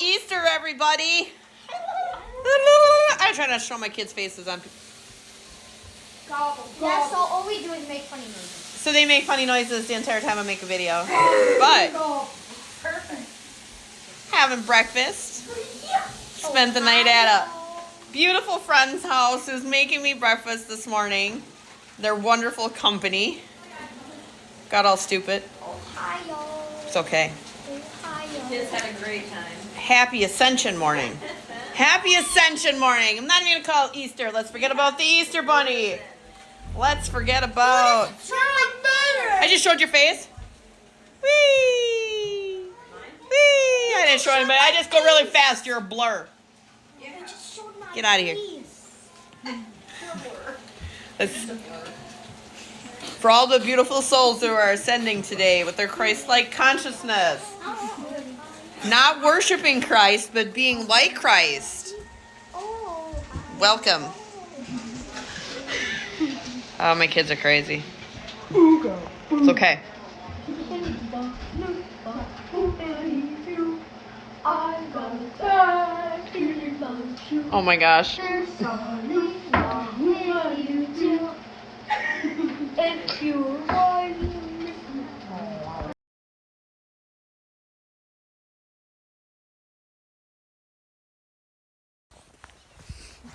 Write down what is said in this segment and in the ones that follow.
Easter, everybody. I'm trying to show my kids' faces on. Gobble, gobble. Yeah, so all we do is make funny noises. So they make funny noises the entire time I make a video. But perfect. Having breakfast. Spent the night at a beautiful friend's house who's making me breakfast this morning. They're wonderful company. Got all stupid. Ohio. It's okay. Ohio. Kids had a great time. Happy Ascension morning. Happy Ascension morning. I'm not even going to call it Easter. Let's forget about the Easter bunny. Let's forget about... I just showed your face. Whee! Whee! I didn't show anybody. I just go really fast. You're a blur. Get out of here. For all the beautiful souls who are ascending today with their Christ-like consciousness. Not worshiping Christ, but being like Christ. Welcome. Oh, my kids are crazy. It's okay. Oh my gosh.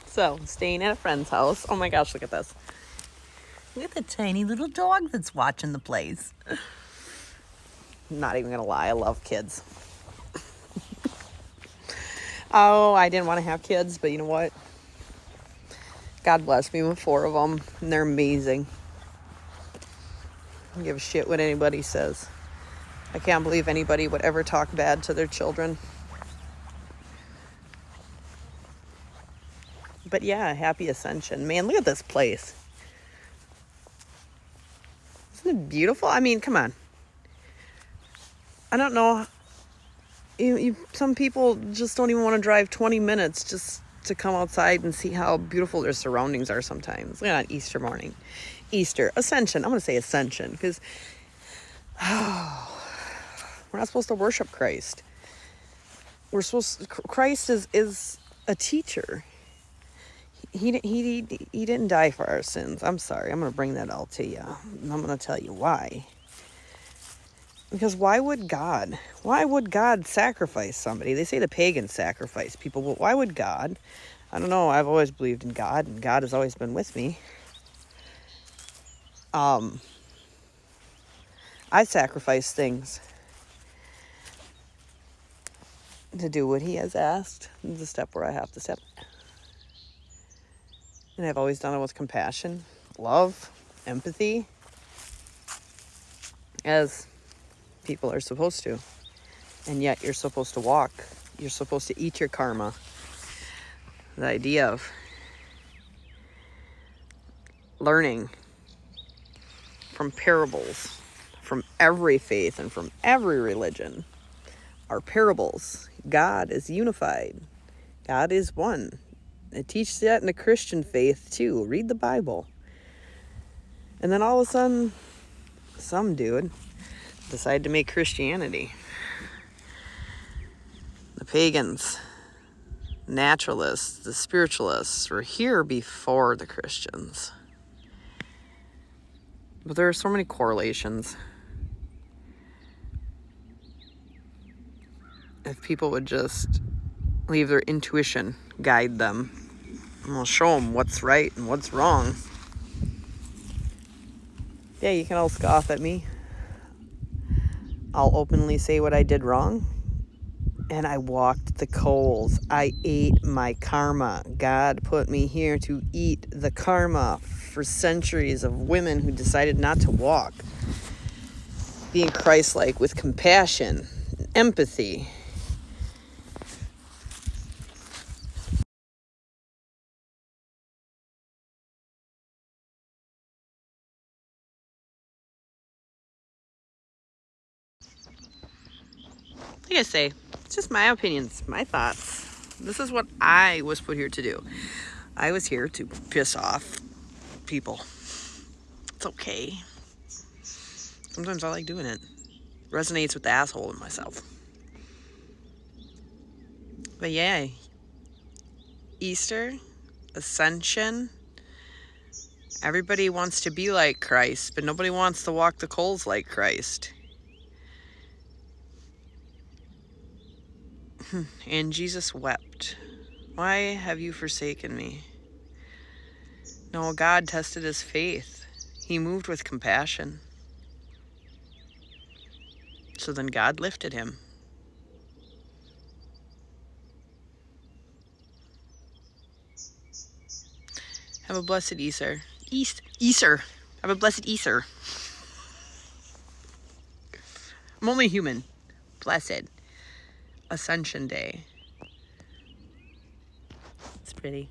So, staying at a friend's house. Oh my gosh, look at this. Look at the tiny little dog that's watching the place. I'm not even gonna lie, I love kids. Oh, I didn't want to have kids, but you know what? God bless me with 4 of them, and they're amazing. I don't give a shit what anybody says. I can't believe anybody would ever talk bad to their children. But yeah, happy Ascension. Man, look at this place. Isn't it beautiful? I mean, come on. I don't know. Some people just don't even want to drive 20 minutes just to come outside and see how beautiful their surroundings are sometimes. Look at Easter morning. Easter. Ascension. I'm going to say Ascension because we're not supposed to worship Christ. Christ is a teacher. He didn't die for our sins. I'm sorry. I'm going to bring that all to you. And I'm going to tell you why. Because why would God sacrifice somebody? They say the pagans sacrifice people, but why would God? I don't know. I've always believed in God, and God has always been with me. I sacrifice things to do what He has asked. There's a step where I have to step. And I've always done it with compassion, love, empathy, as people are supposed to. And yet you're supposed to walk. You're supposed to eat your karma. The idea of learning from parables, from every faith and from every religion, are parables. God is unified. God is one. It teaches that in the Christian faith too. Read the Bible. And then all of a sudden, some dude decided to make Christianity. The pagans, naturalists, the spiritualists were here before the Christians. But there are so many correlations. If people would just leave their intuition guide them, and we'll show them what's right and what's wrong. Yeah, you can all scoff at me. I'll openly say what I did wrong. And I walked the coals. I ate my karma. God put me here to eat the karma for centuries of women who decided not to walk. Being Christ-like with compassion, empathy. Like I say, it's just my opinions, my thoughts. This is what I was put here to do. I was here to piss off people. It's okay. Sometimes I like doing it. Resonates with the asshole in myself. But yeah, Easter, Ascension, everybody wants to be like Christ, but nobody wants to walk the coals like Christ. And Jesus wept. Why have you forsaken me? No, God tested his faith. He moved with compassion. So then God lifted him. Have a blessed Easter. Easter. Have a blessed Easter. I'm only human. Blessed. Ascension Day. It's pretty.